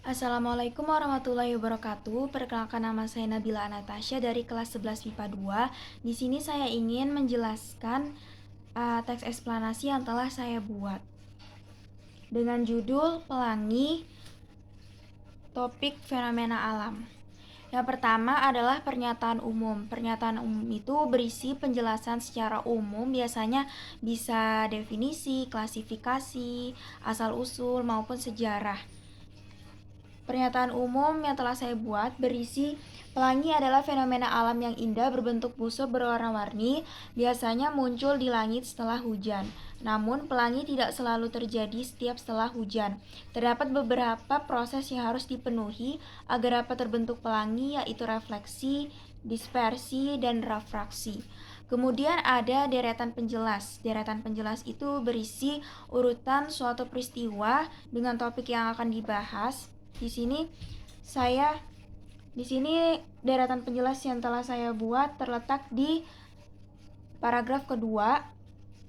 Assalamualaikum warahmatullahi wabarakatuh. Perkenalkan, nama saya Nabila Anatasya dari kelas 11 MIPA 2. Di sini saya ingin menjelaskan teks eksplanasi yang telah saya buat dengan judul Pelangi, topik fenomena alam. Yang pertama adalah pernyataan umum. Pernyataan umum itu berisi penjelasan secara umum, biasanya bisa definisi, klasifikasi, asal-usul, maupun sejarah. Pernyataan umum yang telah saya buat berisi pelangi adalah fenomena alam yang indah berbentuk busur berwarna-warni, biasanya muncul di langit setelah hujan. Namun, pelangi tidak selalu terjadi setiap setelah hujan. Terdapat beberapa proses yang harus dipenuhi agar dapat terbentuk pelangi, yaitu refleksi, dispersi, dan refraksi. Kemudian ada deretan penjelas. Deretan penjelas itu berisi urutan suatu peristiwa dengan topik yang akan dibahas. Di sini deretan penjelas yang telah saya buat terletak di paragraf kedua.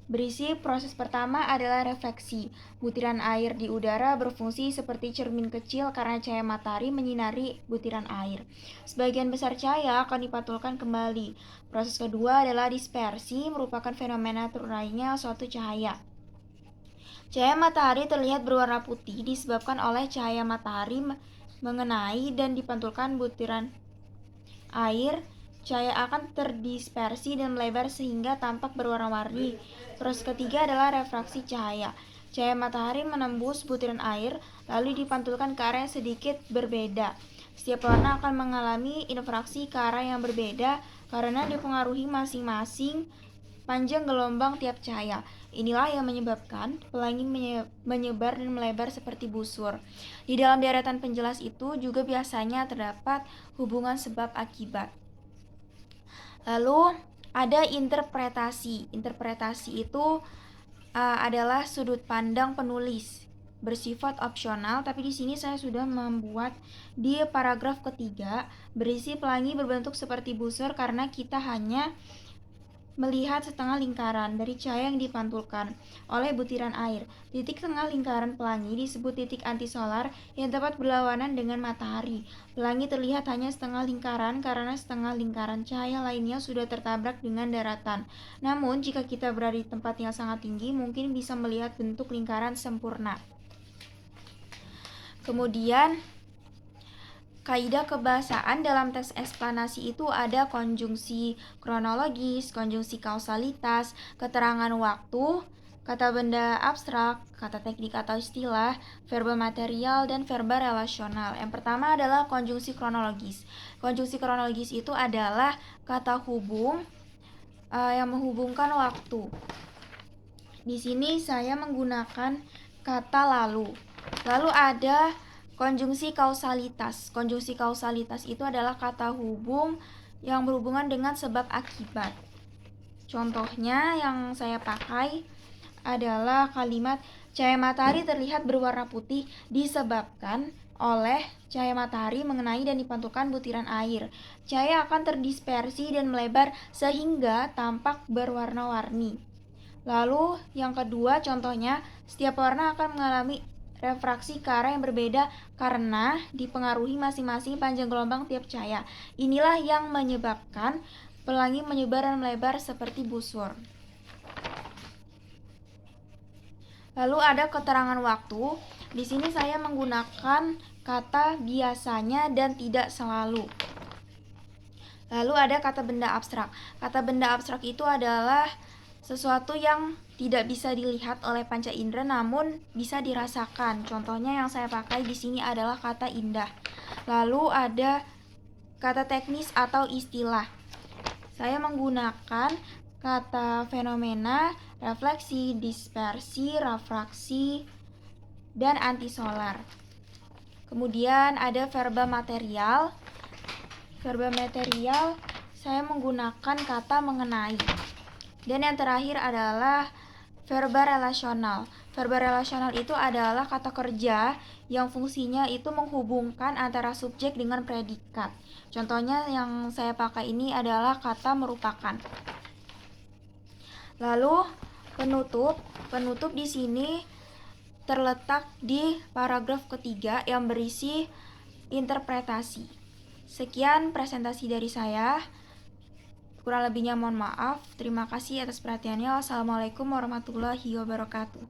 Berisi proses pertama adalah refleksi. Butiran air di udara berfungsi seperti cermin kecil karena cahaya matahari menyinari butiran air. Sebagian besar cahaya akan dipantulkan kembali. Proses kedua adalah dispersi, merupakan fenomena terurainya suatu cahaya. Cahaya matahari terlihat berwarna putih disebabkan oleh cahaya matahari mengenai dan dipantulkan butiran air. Cahaya akan terdispersi dan melebar sehingga tampak berwarna-warni. Proses ketiga adalah refraksi cahaya. Cahaya matahari menembus butiran air lalu dipantulkan ke arah yang sedikit berbeda. Setiap warna akan mengalami infraksi ke arah yang berbeda karena dipengaruhi masing-masing panjang gelombang tiap cahaya. Inilah yang menyebabkan pelangi menyebar dan melebar seperti busur. Di dalam deretan penjelas itu juga biasanya terdapat hubungan sebab akibat. Lalu ada interpretasi. Interpretasi itu adalah sudut pandang penulis, bersifat opsional, tapi di sini saya sudah membuat di paragraf ketiga, berisi pelangi berbentuk seperti busur karena kita hanya melihat setengah lingkaran dari cahaya yang dipantulkan oleh butiran air. Titik tengah lingkaran pelangi disebut titik antisolar yang tepat berlawanan dengan matahari. Pelangi terlihat hanya setengah lingkaran karena setengah lingkaran cahaya lainnya sudah tertabrak dengan daratan. Namun, jika kita berada di tempat yang sangat tinggi, mungkin bisa melihat bentuk lingkaran sempurna. Kemudian, kaidah kebahasaan dalam teks eksplanasi itu ada konjungsi kronologis, konjungsi kausalitas, keterangan waktu, kata benda abstrak, kata teknik atau istilah, verba material, dan verba relasional. Yang pertama adalah konjungsi kronologis. Konjungsi kronologis itu adalah kata hubung yang menghubungkan waktu. Di sini saya menggunakan kata lalu. Lalu ada konjungsi kausalitas. Konjungsi kausalitas itu adalah kata hubung yang berhubungan dengan sebab akibat. Contohnya yang saya pakai adalah kalimat cahaya matahari terlihat berwarna putih disebabkan oleh cahaya matahari mengenai dan dipantulkan butiran air. Cahaya akan terdispersi dan melebar sehingga tampak berwarna-warni. Lalu yang kedua contohnya, setiap warna akan mengalami refraksi ke arah yang berbeda karena dipengaruhi masing-masing panjang gelombang tiap cahaya. Inilah yang menyebabkan pelangi menyebar dan melebar seperti busur. Lalu ada keterangan waktu. Di sini saya menggunakan kata biasanya dan tidak selalu. Lalu ada kata benda abstrak. Kata benda abstrak itu adalah sesuatu yang tidak bisa dilihat oleh panca indera namun bisa dirasakan. Contohnya yang saya pakai di sini adalah kata indah. Lalu ada kata teknis atau istilah. Saya menggunakan kata fenomena, refleksi, dispersi, refraksi, dan antisolar. Kemudian ada verba material. Verba material saya menggunakan kata mengenai. Dan yang terakhir adalah verba relasional. Verba relasional itu adalah kata kerja yang fungsinya itu menghubungkan antara subjek dengan predikat. Contohnya yang saya pakai ini adalah kata merupakan. Lalu penutup di sini terletak di paragraf ketiga yang berisi interpretasi. Sekian presentasi dari saya. Kurang lebihnya mohon maaf. Terima kasih atas perhatiannya. Wassalamualaikum warahmatullahi wabarakatuh.